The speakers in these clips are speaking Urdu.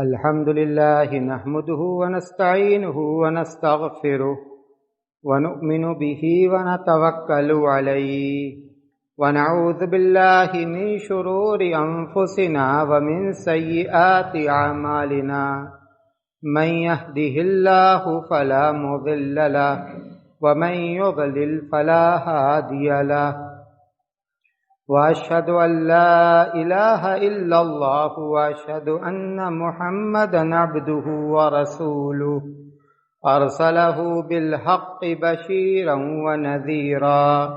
الحمد لله نحمده ونستعينه ونستغفره ونؤمن به ونتوكل عليه ونعوذ بالله من شرور أنفسنا ومن سيئات أعمالنا من يهده الله فلا مضل له ومن يضلل فلا هادي له وأشهد أن لا إله إلا الله وأشهد أن محمدا عبده ورسوله أرسله بالحق بشيرا ونذيرا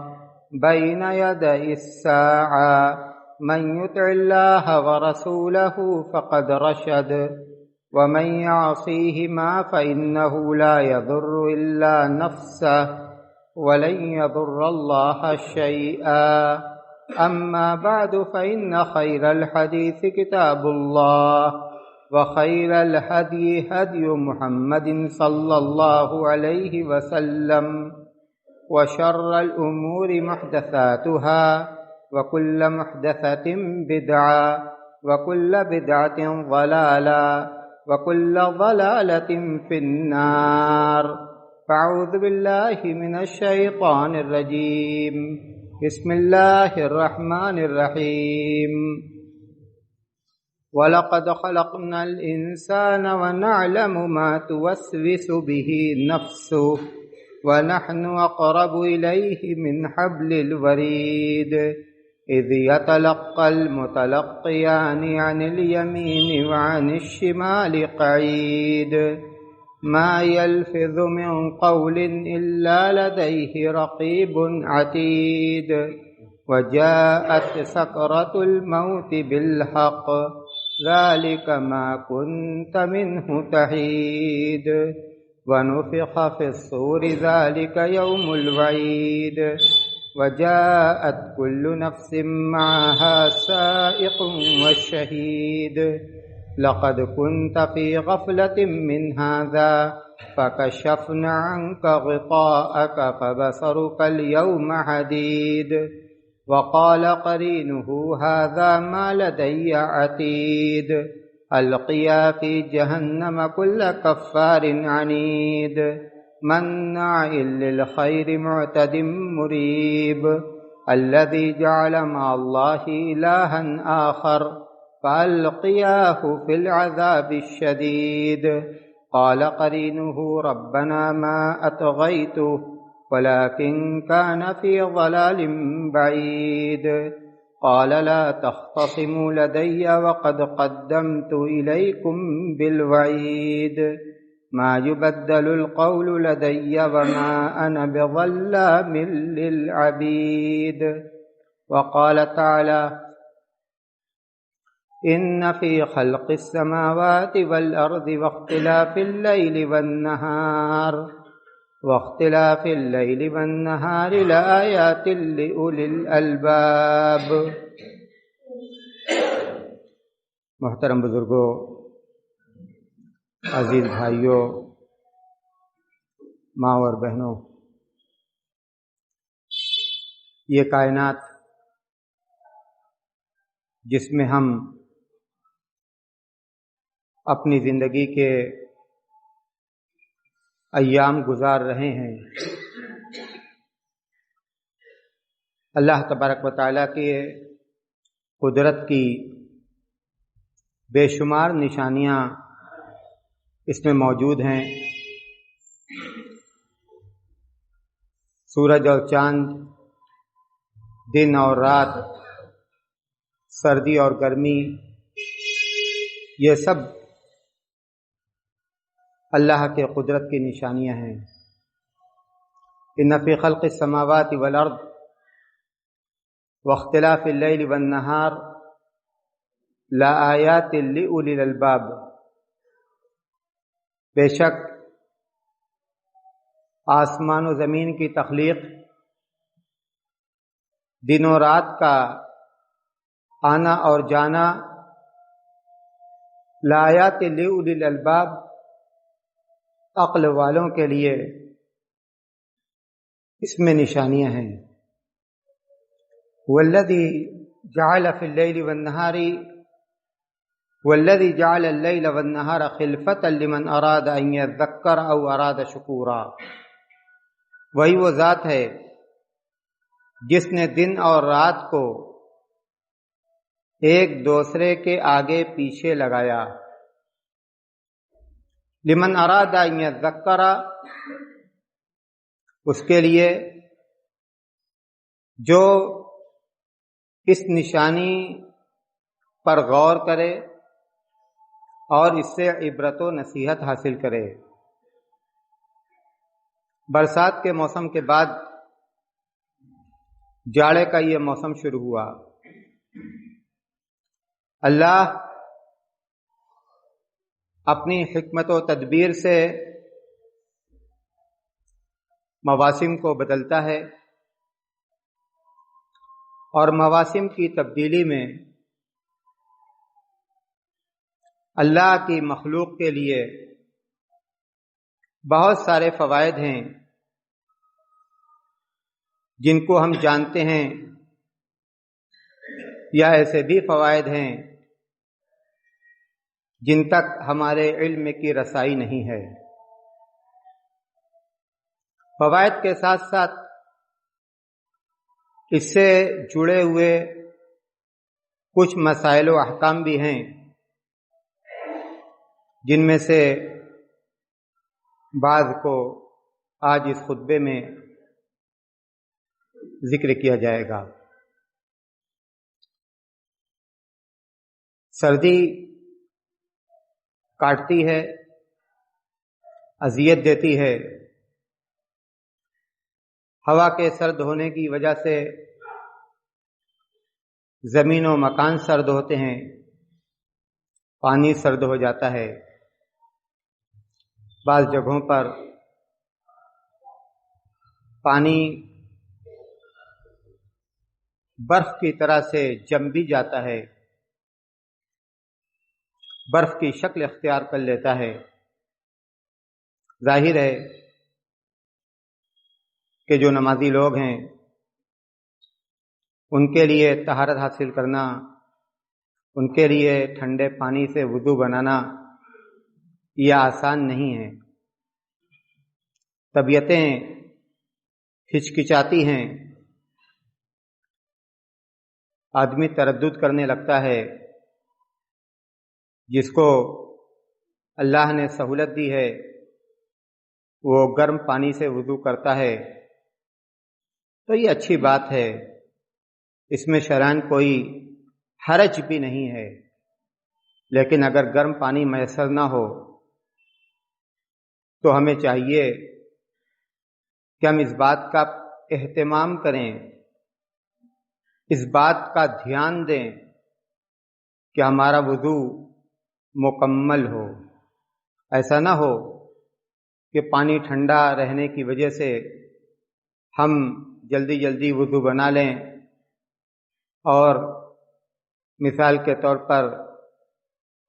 بين يدي الساعة من يطع الله ورسوله فقد رشد ومن يعصيهما فإنه لا يضر إلا نفسه ولن يضر الله شيئا أما بعد فإن خير الحديث كتاب الله وخير الهدي هدي محمد صلى الله عليه وسلم وشر الأمور محدثاتها وكل محدثة بدعة وكل بدعة ضلالة وكل ضلالة في النار فأعوذ بالله من الشيطان الرجيم بسم الله الرحمن الرحيم وَلَقَدْ خَلَقْنَا الْإِنسَانَ وَنَعْلَمُ مَا تُوَسْوِسُ بِهِ نَفْسُهُ وَنَحْنُ أَقْرَبُ إِلَيْهِ مِنْ حَبْلِ الْوَرِيدِ إِذْ يَتَلَقَّى الْمُتَلَقِّيَانِ عَنِ الْيَمِينِ وَعَنِ الشِّمَالِ قَعِيدٌ ما يلفظ من قول إلا لديه رقيب عتيد وجاءت سكرة الموت بالحق ذلك ما كنت منه تحيد ونفخ في الصور ذلك يوم الوعيد وجاءت كل نفس معها سائق وشهيد لقد كنت في غفلة من هذا فكشفنا عنك غطاءك فبصرك اليوم حديد وقال قرينه هذا ما لدي عتيد ألقيا في جهنم كل كفار عنيد مناع للخير معتد مريب الذي جعل مع الله إلها آخر فألقياه في العذاب الشديد قال قرينه ربنا ما أطغيته ولكن كان في ضلال بعيد قال لا تختصموا لدي وقد قدمت إليكم بالوعيد ما يبدل القول لدي وما أنا بظلام للعبيد وقال تعالى إن في خلق السماوات والأرض واختلاف الليل والنهار لآيات لأولي الألباب۔ محترم بزرگوں، عزیز بھائیوں، ماں اور بہنوں، یہ کائنات جس میں ہم اپنی زندگی کے ایام گزار رہے ہیں، اللہ تبارک و تعالیٰ کی قدرت کی بے شمار نشانیاں اس میں موجود ہیں۔ سورج اور چاند، دن اور رات، سردی اور گرمی، یہ سب اللہ کے قدرت کی نشانیاں ہیں۔ ان فی خلق السماوات والارض واختلاف اللیل والنہار لآیات لأولی الالباب، بے شک آسمان و زمین کی تخلیق، دن و رات کا آنا اور جانا، لآیات لأولی الالباب، عقل والوں کے لیے اس میں نشانیاں ہیں۔ والذی جعل فی اللیل والنہار والذی جعل اللیل والنہار خلفۃ لمن اراد ان یذکر او اراد شکورا، وہی وہ ذات ہے جس نے دن اور رات کو ایک دوسرے کے آگے پیچھے لگایا۔ لمن اراد ان یذکر، اس کے لیے جو اس نشانی پر غور کرے اور اس سے عبرت و نصیحت حاصل کرے۔ برسات کے موسم کے بعد جاڑے کا یہ موسم شروع ہوا۔ اللہ اپنی حکمت و تدبیر سے مواسم کو بدلتا ہے، اور مواسم کی تبدیلی میں اللہ کی مخلوق کے لیے بہت سارے فوائد ہیں جن کو ہم جانتے ہیں، یا ایسے بھی فوائد ہیں جن تک ہمارے علم کی رسائی نہیں ہے۔ فوائد کے ساتھ ساتھ اس سے جڑے ہوئے کچھ مسائل و احکام بھی ہیں، جن میں سے بعض کو آج اس خطبے میں ذکر کیا جائے گا۔ سردی کاٹتی ہے، اذیت دیتی ہے۔ ہوا کے سرد ہونے کی وجہ سے زمین و مکان سرد ہوتے ہیں، پانی سرد ہو جاتا ہے۔ بعض جگہوں پر پانی برف کی طرح سے جم بھی جاتا ہے، برف کی شکل اختیار کر لیتا ہے۔ ظاہر ہے کہ جو نمازی لوگ ہیں ان کے لیے طہارت حاصل کرنا، ان کے لیے ٹھنڈے پانی سے وضو بنانا یہ آسان نہیں ہے۔ طبیعتیں ہچکچاتی ہیں، آدمی تردد کرنے لگتا ہے۔ جس کو اللہ نے سہولت دی ہے وہ گرم پانی سے وضو کرتا ہے، تو یہ اچھی بات ہے، اس میں شرعاً کوئی حرج بھی نہیں ہے۔ لیکن اگر گرم پانی میسر نہ ہو تو ہمیں چاہیے کہ ہم اس بات کا اہتمام کریں، اس بات کا دھیان دیں کہ ہمارا وضو مکمل ہو۔ ایسا نہ ہو کہ پانی ٹھنڈا رہنے کی وجہ سے ہم جلدی جلدی وضو بنا لیں، اور مثال کے طور پر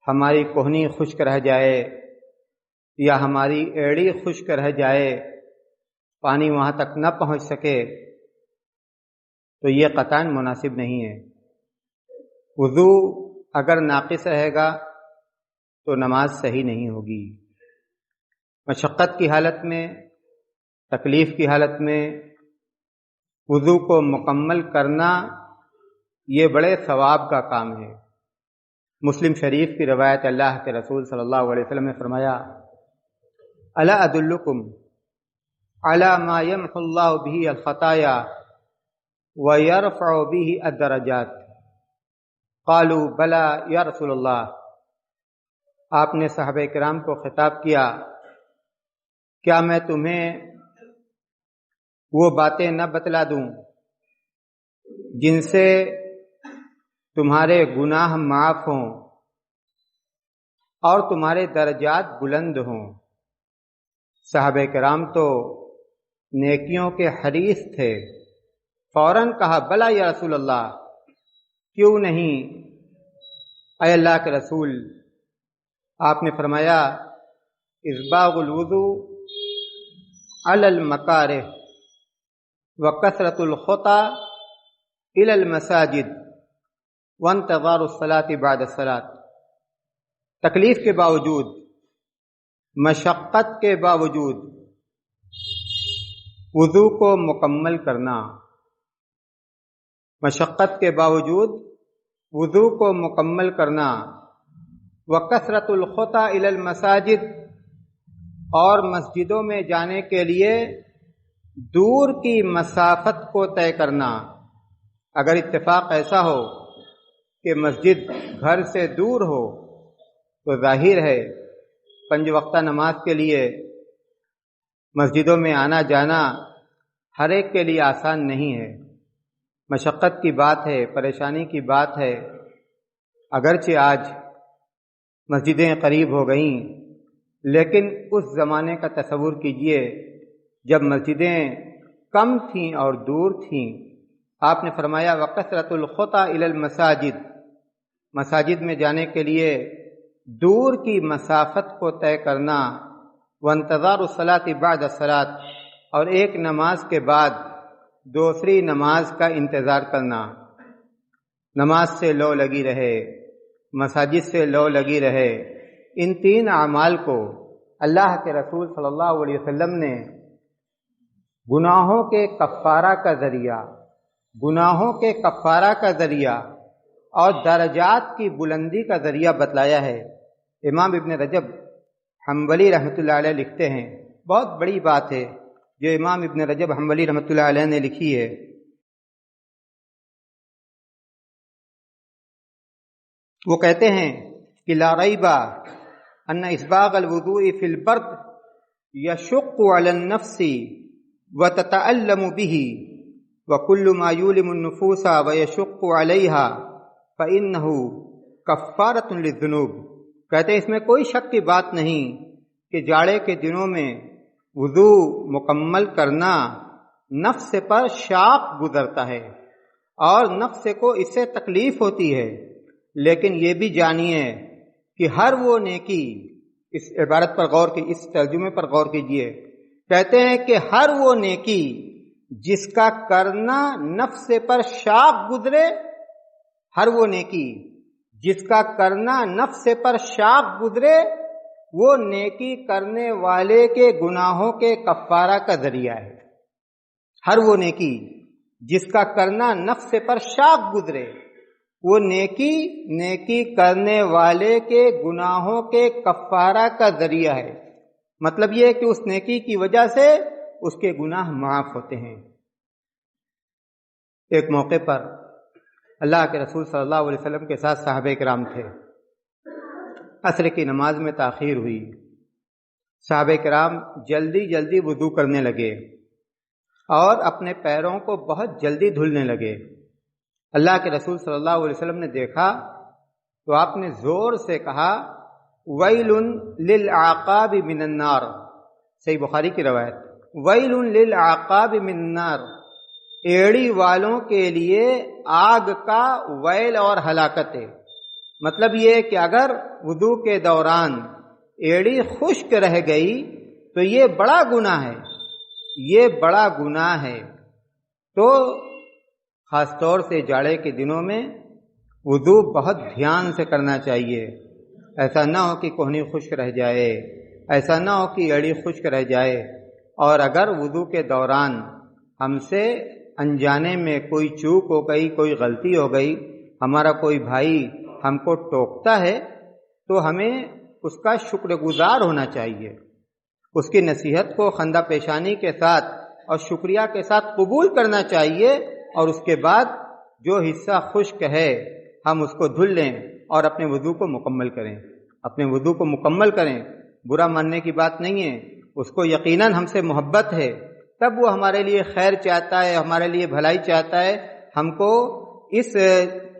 ہماری کوہنی خشک رہ جائے یا ہماری ایڑی خشک رہ جائے، پانی وہاں تک نہ پہنچ سکے، تو یہ قطعاً مناسب نہیں ہے۔ وضو اگر ناقص رہے گا تو نماز صحیح نہیں ہوگی۔ مشقت کی حالت میں، تکلیف کی حالت میں وضو کو مکمل کرنا یہ بڑے ثواب کا کام ہے۔ مسلم شریف کی روایت، اللہ کے رسول صلی اللہ علیہ وسلم نے فرمایا: الا ادلکم علی ما یمحو اللہ بہ الخطایا ویرفع بہ الدرجات، قالوا بلا یا رسول اللہ۔ آپ نے صحابہ کرام کو خطاب کیا: کیا میں تمہیں وہ باتیں نہ بتلا دوں جن سے تمہارے گناہ معاف ہوں اور تمہارے درجات بلند ہوں؟ صحابہ کرام تو نیکیوں کے حریص تھے، فوراً کہا: بلا یا رسول اللہ، کیوں نہیں اے اللہ کے رسول۔ آپ نے فرمایا: اسباغ الوضوء علی المکارہ وکثرۃ الخطی الی المساجد وانتظار الصلاۃ بعد الصلاۃ۔ تکلیف کے باوجود، مشقت کے باوجود وضو کو مکمل کرنا، مشقت کے باوجود وضو کو مکمل کرنا، وکثرت الخطا الی المساجد، اور مسجدوں میں جانے کے لیے دور کی مسافت کو طے کرنا۔ اگر اتفاق ایسا ہو کہ مسجد گھر سے دور ہو تو ظاہر ہے 5 وقتہ نماز کے لیے مسجدوں میں آنا جانا ہر ایک کے لیے آسان نہیں ہے، مشقت کی بات ہے، پریشانی کی بات ہے۔ اگرچہ آج مسجدیں قریب ہو گئیں، لیکن اس زمانے کا تصور کیجئے جب مسجدیں کم تھیں اور دور تھیں۔ آپ نے فرمایا وَكَثْرَةُ الْخُطَىٰ إِلَى الْمَسَاجِدِ، مساجد میں جانے کے لیے دور کی مسافت کو طے کرنا، وَانْتِظَارُ الصَّلَاةِ بَعْدَ الصَّلَاةِ، اور ایک نماز کے بعد دوسری نماز کا انتظار کرنا۔ نماز سے لو لگی رہے، مساجد سے لو لگی رہے۔ ان 3 اعمال کو اللہ کے رسول صلی اللہ علیہ وسلم نے گناہوں کے کفارہ کا ذریعہ، گناہوں کے کفارہ کا ذریعہ اور درجات کی بلندی کا ذریعہ بتلایا ہے۔ امام ابن رجب حنبلی رحمۃ اللہ علیہ لکھتے ہیں، بہت بڑی بات ہے جو امام ابن رجب حنبلی رحمۃ اللہ علیہ نے لکھی ہے۔ وہ کہتے ہیں کہ لا ریب ان اسباغ الوضوء فی البرد یشق علی النفس وتتألم به وكل ما يؤلم النفوس ويشق عليها فإنه كفارة للذنوب۔ کہتے ہیں اس میں کوئی شک کی بات نہیں کہ جاڑے کے دنوں میں وضو مکمل کرنا نفس پر شاق گزرتا ہے اور نفس کو اس سے تکلیف ہوتی ہے، لیکن یہ بھی جانیے کہ ہر وہ نیکی، اس عبارت پر غور کی، اس ترجمے پر غور کیجئے، کہتے ہیں کہ ہر وہ نیکی جس کا کرنا نفس پر شاق گزرے، ہر وہ نیکی جس کا کرنا نفس پر شاق گزرے، وہ نیکی کرنے والے کے گناہوں کے کفارہ کا ذریعہ ہے۔ ہر وہ نیکی جس کا کرنا نفس پر شاق گزرے، وہ نیکی کرنے والے کے گناہوں کے کفارہ کا ذریعہ ہے۔ مطلب یہ کہ اس نیکی کی وجہ سے اس کے گناہ معاف ہوتے ہیں۔ ایک موقع پر اللہ کے رسول صلی اللہ علیہ وسلم کے ساتھ صحابہ کرام تھے۔ عصر کی نماز میں تاخیر ہوئی، صحابہ کرام جلدی جلدی وضو کرنے لگے اور اپنے پیروں کو بہت جلدی دھلنے لگے۔ اللہ کے رسول صلی اللہ علیہ وسلم نے دیکھا تو آپ نے زور سے کہا ویل للعقاب من النار، صحیح بخاری کی روایت، ویل للعقاب من النار، ایڑی والوں کے لیے آگ کا ویل اور ہلاکت ہے۔ مطلب یہ کہ اگر وضو کے دوران ایڑی خشک رہ گئی تو یہ بڑا گناہ ہے، یہ بڑا گناہ ہے۔ تو خاص طور سے جاڑے کے دنوں میں وضو بہت دھیان سے کرنا چاہیے۔ ایسا نہ ہو کہ کوہنی خشک رہ جائے، ایسا نہ ہو کہ ایڑی خشک رہ جائے۔ اور اگر وضو کے دوران ہم سے انجانے میں کوئی چوک ہو گئی، کوئی غلطی ہو گئی، ہمارا کوئی بھائی ہم کو ٹوکتا ہے تو ہمیں اس کا شکر گزار ہونا چاہیے، اس کی نصیحت کو خندہ پیشانی کے ساتھ اور شکریہ کے ساتھ قبول کرنا چاہیے، اور اس کے بعد جو حصہ خشک ہے ہم اس کو دھل لیں اور اپنے وضو کو مکمل کریں، اپنے وضو کو مکمل کریں۔ برا ماننے کی بات نہیں ہے، اس کو یقیناً ہم سے محبت ہے، تب وہ ہمارے لیے خیر چاہتا ہے، ہمارے لیے بھلائی چاہتا ہے۔ ہم کو اس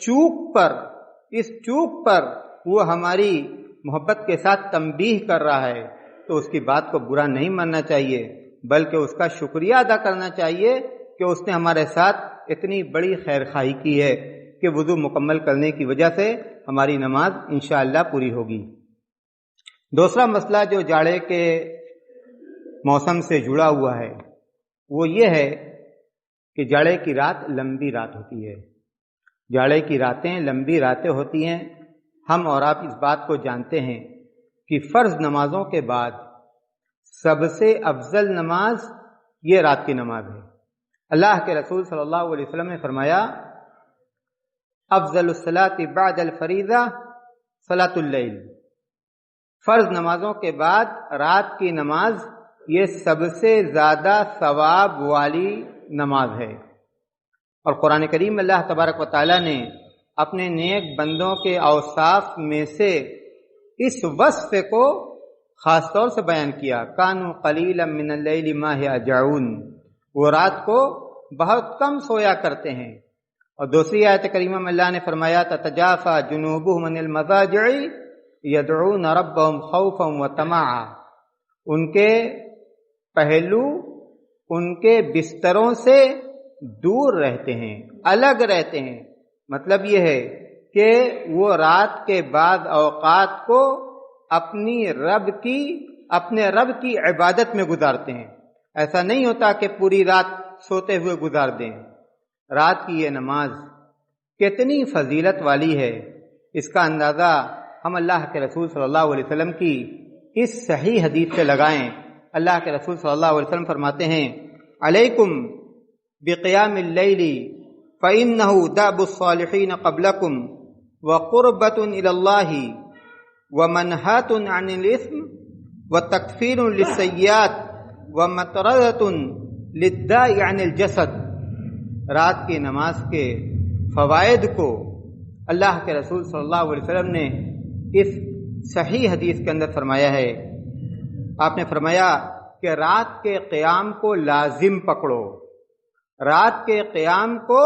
چوک پر وہ ہماری محبت کے ساتھ تنبیہ کر رہا ہے، تو اس کی بات کو برا نہیں ماننا چاہیے، بلکہ اس کا شکریہ ادا کرنا چاہیے کہ اس نے ہمارے ساتھ اتنی بڑی خیر خواہی کی ہے کہ وضو مکمل کرنے کی وجہ سے ہماری نماز انشاءاللہ پوری ہوگی۔ دوسرا مسئلہ جو جاڑے کے موسم سے جڑا ہوا ہے وہ یہ ہے کہ جاڑے کی رات لمبی رات ہوتی ہے، جاڑے کی راتیں لمبی راتیں ہوتی ہیں، ہم اور آپ اس بات کو جانتے ہیں کہ فرض نمازوں کے بعد سب سے افضل نماز یہ رات کی نماز ہے۔ اللہ کے رسول صلی اللہ علیہ وسلم نے فرمایا افضل الصلاۃ بعد الفریضہ صلاۃ اللیل، فرض نمازوں کے بعد رات کی نماز یہ سب سے زیادہ ثواب والی نماز ہے۔ اور قرآن کریم اللہ تبارک و تعالی نے اپنے نیک بندوں کے اوصاف میں سے اس وصف کو خاص طور سے بیان کیا، کانوا قلیلا من اللیل ما یہجعون، وہ رات کو بہت کم سویا کرتے ہیں۔ اور دوسری آیت کریمہ میں اللہ نے فرمایا تتجافی جنوبہم عن المضاجع یدعون ربہم خوفا وطمعا، ان کے پہلو ان کے بستروں سے دور رہتے ہیں، الگ رہتے ہیں۔ مطلب یہ ہے کہ وہ رات کے بعد اوقات کو اپنے رب کی عبادت میں گزارتے ہیں۔ ایسا نہیں ہوتا کہ پوری رات سوتے ہوئے گزار دیں۔ رات کی یہ نماز کتنی فضیلت والی ہے، اس کا اندازہ ہم اللہ کے رسول صلی اللہ علیہ وسلم کی اس صحیح حدیث سے لگائیں۔ اللہ کے رسول صلی اللہ علیہ وسلم فرماتے ہیں علیکم بقیام اللیل فإنہ دأب الصالحین قبلکم وقربۃ الی اللہ ومنہاۃ عن الاثم وتکفیر للسیئات ومطردۃ للداء عن الجسد۔ رات کی نماز کے فوائد کو اللہ کے رسول صلی اللہ علیہ وسلم نے اس صحیح حدیث کے اندر فرمایا ہے۔ آپ نے فرمایا کہ رات کے قیام کو لازم پکڑو، رات کے قیام کو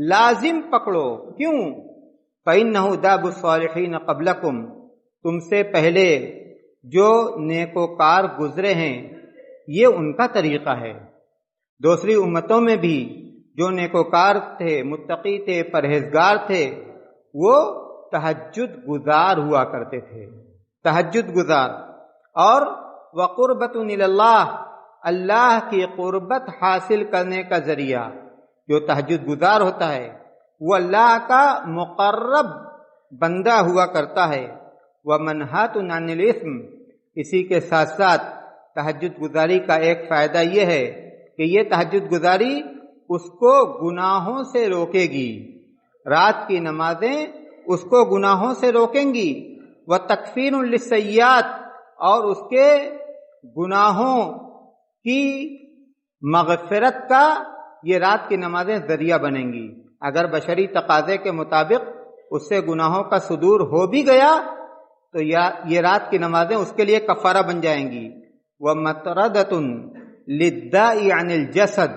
لازم پکڑو۔ کیوں؟ فإنہ دأب الصالحین قبلکم، تم سے پہلے جو نیکوکار گزرے ہیں یہ ان کا طریقہ ہے۔ دوسری امتوں میں بھی جو نیکوکار تھے، متقی تھے، پرہیزگار تھے، وہ تہجد گزار ہوا کرتے تھے، تہجد گزار۔ اور وقربۃ الی اللہ، اللہ کی قربت حاصل کرنے کا ذریعہ جو تہجد گزار ہوتا ہے وہ اللہ کا مقرب بندہ ہوا کرتا ہے۔ ومنہاۃ عن الاثم، اسی کے ساتھ ساتھ تہجد گزاری کا ایک فائدہ یہ ہے کہ یہ تہجد گزاری اس کو گناہوں سے روکے گی، رات کی نمازیں اس کو گناہوں سے روکیں گی۔ وتکفیر للسیئات، اور اس کے گناہوں کی مغفرت کا یہ رات کی نمازیں ذریعہ بنیں گی۔ اگر بشری تقاضے کے مطابق اس سے گناہوں کا صدور ہو بھی گیا تو یہ رات کی نمازیں اس کے لیے کفارہ بن جائیں گی۔ ومطردۃ للداء عن الجسد،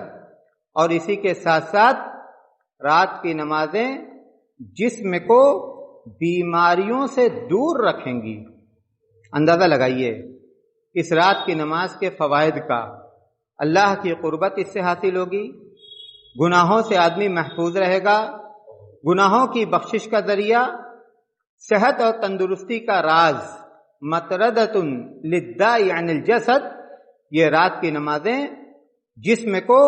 اور اسی کے ساتھ ساتھ رات کی نمازیں جسم کو بیماریوں سے دور رکھیں گی۔ اندازہ لگائیے اس رات کی نماز کے فوائد کا۔ اللہ کی قربت اس سے حاصل ہوگی، گناہوں سے آدمی محفوظ رہے گا، گناہوں کی بخشش کا ذریعہ، صحت اور تندرستی کا راز۔ مطردۃ للداء عن الجسد، یہ رات کی نمازیں جسم کو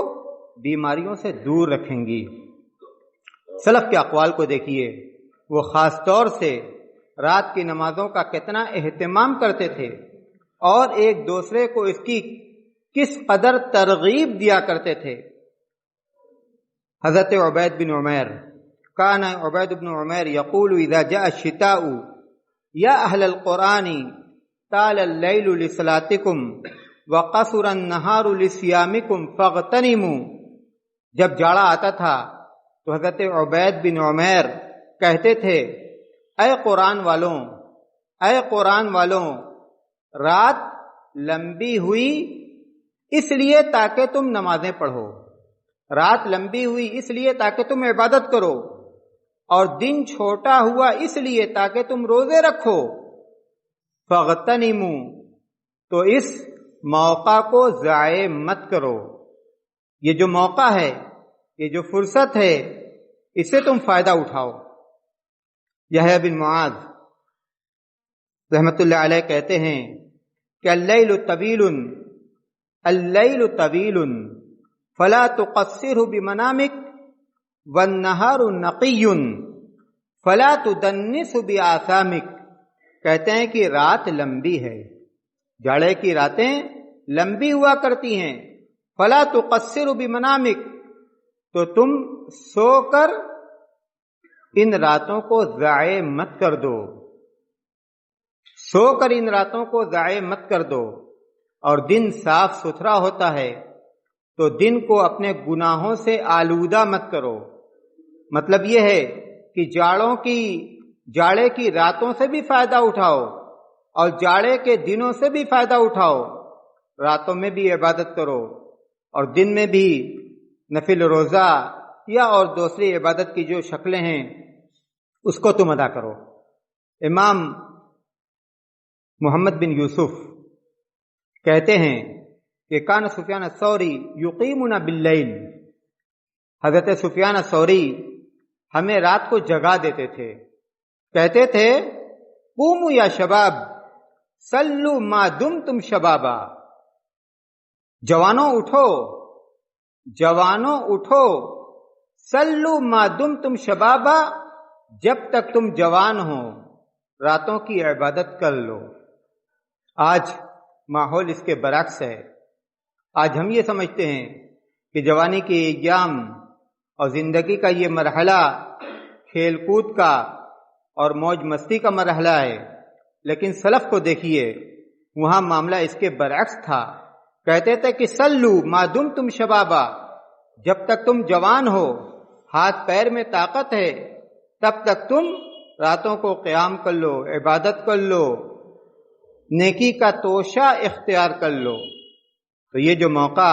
بیماریوں سے دور رکھیں گی۔ سلف کے اقوال کو دیکھیے، وہ خاص طور سے رات کی نمازوں کا کتنا اہتمام کرتے تھے اور ایک دوسرے کو اس کی کس قدر ترغیب دیا کرتے تھے۔ حضرت عبید بن عمیر، کان عبید بن عمیر یقول اذا جاء الشتاء یا اہل القرآن طال اللیل لصلاتکم وقصر النہار لصیامکم فاغتنموا۔ جب جاڑا آتا تھا تو حضرت عبید بن عمیر کہتے تھے اے قرآن والوں، اے قرآن والوں، رات لمبی ہوئی اس لیے تاکہ تم نمازیں پڑھو، رات لمبی ہوئی اس لیے تاکہ تم عبادت کرو، اور دن چھوٹا ہوا اس لیے تاکہ تم روزے رکھو۔ فاغتنموا، تو اس موقع کو ضائع مت کرو، یہ جو موقع ہے، یہ جو فرصت ہے، اس سے تم فائدہ اٹھاؤ۔ یحییٰ بن معاذ رحمت اللہ علیہ کہتے ہیں کہ اللیل طویل، اللیل طویل فلا تقصرہ بمنامک والنہار نقی فلا تدنس بآثامک، کہتے ہیں کہ رات لمبی ہے، جاڑے کی راتیں لمبی ہوا کرتی ہیں. فلا تقصر بمنامک، تو تم سو کر ان راتوں کو ضائع مت کر دو، سو کر ان راتوں کو ضائع مت کر دو. اور دن صاف ستھرا ہوتا ہے تو دن کو اپنے گناہوں سے آلودہ مت کرو. مطلب یہ ہے کہ جاڑے کی راتوں سے بھی فائدہ اٹھاؤ اور جاڑے کے دنوں سے بھی فائدہ اٹھاؤ. راتوں میں بھی عبادت کرو اور دن میں بھی نفل روزہ یا اور دوسری عبادت کی جو شکلیں ہیں اس کو تم ادا کرو. امام محمد بن یوسف کہتے ہیں کہ کان سفیان الثوری یقیمنا باللیل، حضرت سفیان الثوری ہمیں رات کو جگا دیتے تھے، کہتے تھے قوموا یا شباب صلوا ما دمتم شبابا، جوانوں اٹھو، جوانوں اٹھو، صلوا ما دمتم شبابا، جب تک تم جوان ہو راتوں کی عبادت کر لو. آج ماحول اس کے برعکس ہے. آج ہم یہ سمجھتے ہیں کہ جوانی کے ایام اور زندگی کا یہ مرحلہ کھیل کود کا اور موج مستی کا مرحلہ ہے، لیکن سلف کو دیکھیے، وہاں معاملہ اس کے برعکس تھا. کہتے تھے کہ صلو ما دمتم شبابا، جب تک تم جوان ہو، ہاتھ پیر میں طاقت ہے، تب تک تم راتوں کو قیام کر لو، عبادت کر لو، نیکی کا توشہ اختیار کر لو. تو یہ جو موقع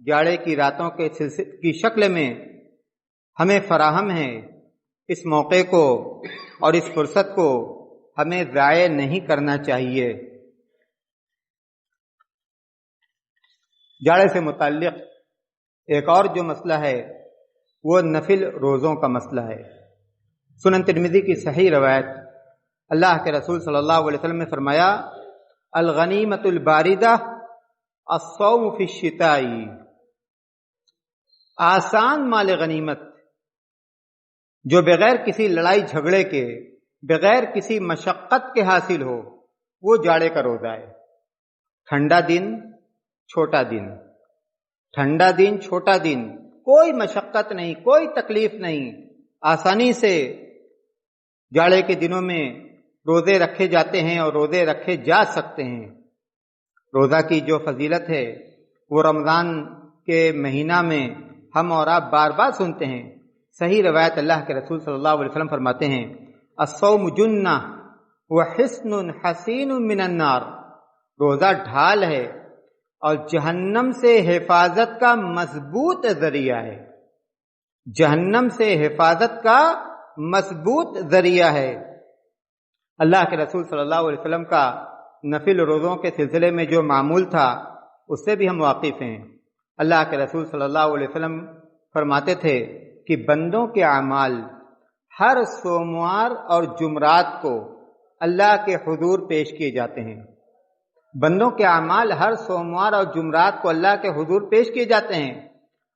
جاڑے کی راتوں کی شکل میں ہمیں فراہم ہے، اس موقع کو اور اس فرصت کو ہمیں ضائع نہیں کرنا چاہیے. جاڑے سے متعلق ایک اور جو مسئلہ ہے وہ نفل روزوں کا مسئلہ ہے. سنن ترمذی کی صحیح روایت، اللہ کے رسول صلی اللہ علیہ وسلم نے فرمایا الغنیمۃ الباردہ الصوم فی الشتاء، آسان مال غنیمت جو بغیر کسی لڑائی جھگڑے کے، بغیر کسی مشقت کے حاصل ہو، وہ جاڑے کا روزہ ہے. ٹھنڈا دن، چھوٹا دن، ٹھنڈا دن، چھوٹا دن، کوئی مشقت نہیں، کوئی تکلیف نہیں، آسانی سے جاڑے کے دنوں میں روزے رکھے جاتے ہیں اور روزے رکھے جا سکتے ہیں. روزہ کی جو فضیلت ہے وہ رمضان کے مہینہ میں ہم اور آپ بار بار سنتے ہیں. صحیح روایت اللہ کے رسول صلی اللہ علیہ وسلم فرماتے ہیں الصوم جنہ وحصن حصین من النار، روزہ ڈھال ہے اور جہنم سے حفاظت کا مضبوط ذریعہ ہے، جہنم سے حفاظت کا مضبوط ذریعہ ہے. اللہ کے رسول صلی اللہ علیہ وسلم کا نفل روزوں کے سلسلے میں جو معمول تھا اس سے بھی ہم واقف ہیں. اللہ کے رسول صلی اللہ علیہ وسلم فرماتے تھے کہ بندوں کے اعمال ہر سوموار اور جمعرات کو اللہ کے حضور پیش کیے جاتے ہیں. بندوں کے اعمال ہر سوموار اور جمعرات کو اللہ کے حضور پیش کیے جاتے ہیں.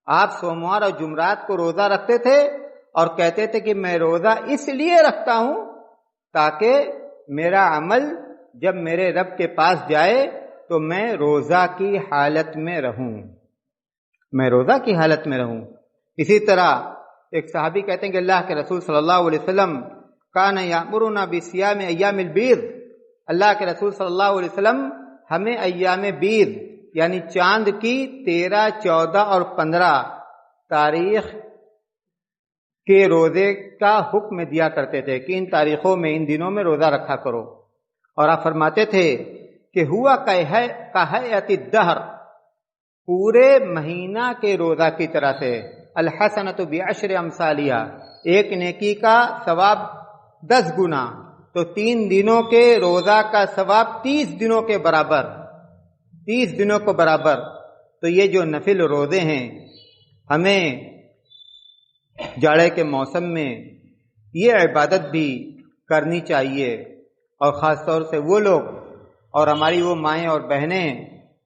آپ سوموار اور جمعرات کو روزہ رکھتے تھے اور کہتے تھے کہ میں روزہ اس لیے رکھتا ہوں تاکہ میرا عمل جب میرے رب کے پاس جائے تو میں روزہ کی حالت میں رہوں، میں روزہ کی حالت میں رہوں. اسی طرح ایک صحابی کہتے ہیں کہ اللہ کے رسول صلی اللہ علیہ وسلم کان یامرنا بصیام ایام البیض، اللہ کے رسول صلی اللہ علیہ وسلم ہمیں ایام بیض یعنی چاند کی 13، 14 اور 15 تاریخ کے روزے کا حکم دیا کرتے تھے کہ ان تاریخوں میں، ان دنوں میں روزہ رکھا کرو. اور آپ فرماتے تھے کہ ہوا کہیئت الدہر، پورے مہینہ کے روزہ کی طرح سے، الحسنۃ بعشر امثالہا، ایک نیکی کا ثواب 10 گنا، تو 3 دنوں کے روزہ کا ثواب 30 دنوں کے برابر، 30 دنوں کو برابر. تو یہ جو نفل روزے ہیں ہمیں جاڑے کے موسم میں یہ عبادت بھی کرنی چاہیے، اور خاص طور سے وہ لوگ اور ہماری وہ مائیں اور بہنیں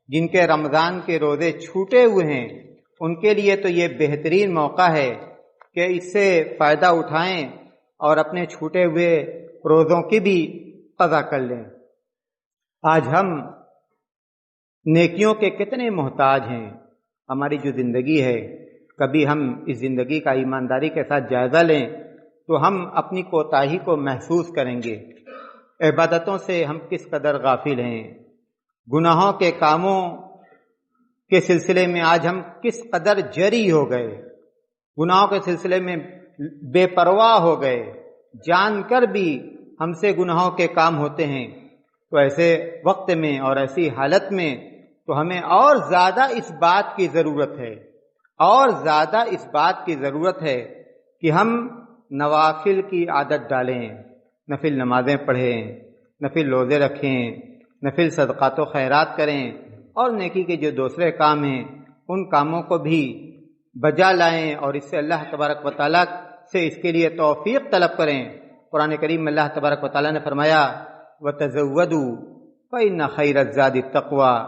جن کے رمضان کے روزے چھوٹے ہوئے ہیں، ان کے لیے تو یہ بہترین موقع ہے کہ اس سے فائدہ اٹھائیں اور اپنے چھوٹے ہوئے روزوں کی بھی قضا کر لیں۔ آج ہم نیکیوں کے کتنے محتاج ہیں۔ ہماری جو زندگی ہے، کبھی ہم اس زندگی کا ایمانداری کے ساتھ جائزہ لیں تو ہم اپنی کوتاہی کو محسوس کریں گے۔ عبادتوں سے ہم کس قدر غافل ہیں، گناہوں کے کاموں کے سلسلے میں آج ہم کس قدر جری ہو گئے، گناہوں کے سلسلے میں بے پرواہ ہو گئے، جان کر بھی ہم سے گناہوں کے کام ہوتے ہیں۔ تو ایسے وقت میں اور ایسی حالت میں تو ہمیں اور زیادہ اس بات کی ضرورت ہے، اور زیادہ اس بات کی ضرورت ہے کہ ہم نوافل کی عادت ڈالیں، نفل نمازیں پڑھیں، نفل روزے رکھیں، نفل صدقات و خیرات کریں، اور نیکی کے جو دوسرے کام ہیں ان کاموں کو بھی بجا لائیں، اور اس سے اللہ تبارک و تعالیٰ سے اس کے لیے توفیق طلب کریں۔ قرآن کریم میں اللہ تبارک و تعالیٰ نے فرمایا وَتَزَوَّدُوا فَإِنَّ خَيْرَ الزَّادِ التَّقْوَىٰ،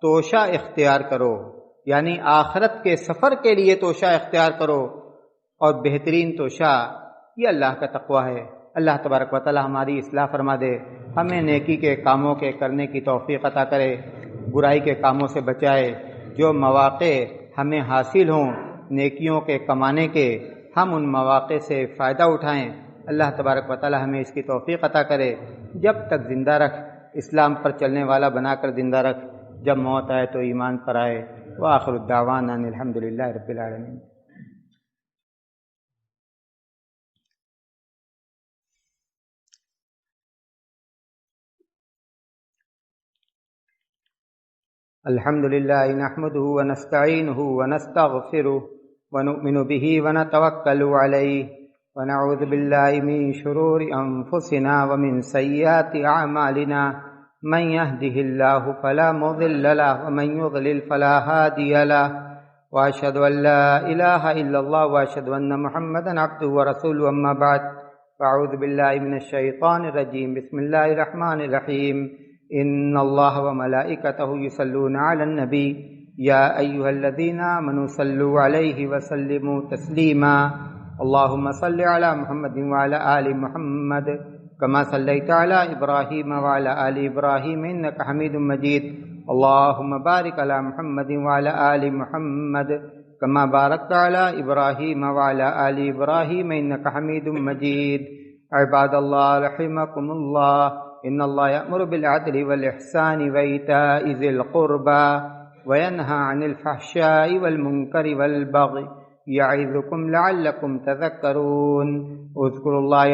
توشہ اختیار کرو، یعنی آخرت کے سفر کے لیے توشہ اختیار کرو، اور بہترین توشہ یہ اللہ کا تقویٰ ہے۔ اللہ تبارک و تعالی ہماری اصلاح فرما دے، ہمیں نیکی کے کاموں کے کرنے کی توفیق عطا کرے، برائی کے کاموں سے بچائے۔ جو مواقع ہمیں حاصل ہوں نیکیوں کے کمانے کے، ہم ان مواقع سے فائدہ اٹھائیں۔ اللہ تبارک و تعالی ہمیں اس کی توفیق عطا کرے۔ جب تک زندہ رکھ، اسلام پر چلنے والا بنا کر زندہ رکھ، جب موت آئے تو ایمان پر آئے۔ وآخر الدعوانا ان الحمد للہ رب العالمین۔ الحمد لله نحمده ونستعينه ونستغفره ونؤمن به ونتوكل عليه ونعوذ بالله من شرور أنفسنا ومن سيئات أعمالنا من يهده الله فلا مضل له ومن يضلل فلا هادي له وأشهد أن لا إله إلا الله وأشهد أن محمدا عبده ورسوله أما بعد فأعوذ بالله من الشيطان الرجيم بسم الله الرحمن الرحيم إن الله وملائكته يصلون على النبي يا أيها الذين آمنوا صلوا عليه وسلموا تسليما اللهم صل على محمد وعلى آل محمد كما صليت على إبراهيم وعلى آل إبراهيم إنك حميد مجيد اللهم بارك على محمد وعلى آل محمد كما باركت على إبراهيم وعلى آل إبراهيم إنك حميد مجيد عباد الله رحمكم الله إن الله يأمر بالعدل والإحسان وإيتاء ذي القربى وينهى عن الفحشاء والمنكر والبغي يعظكم لعلكم تذكرون اذكروا الله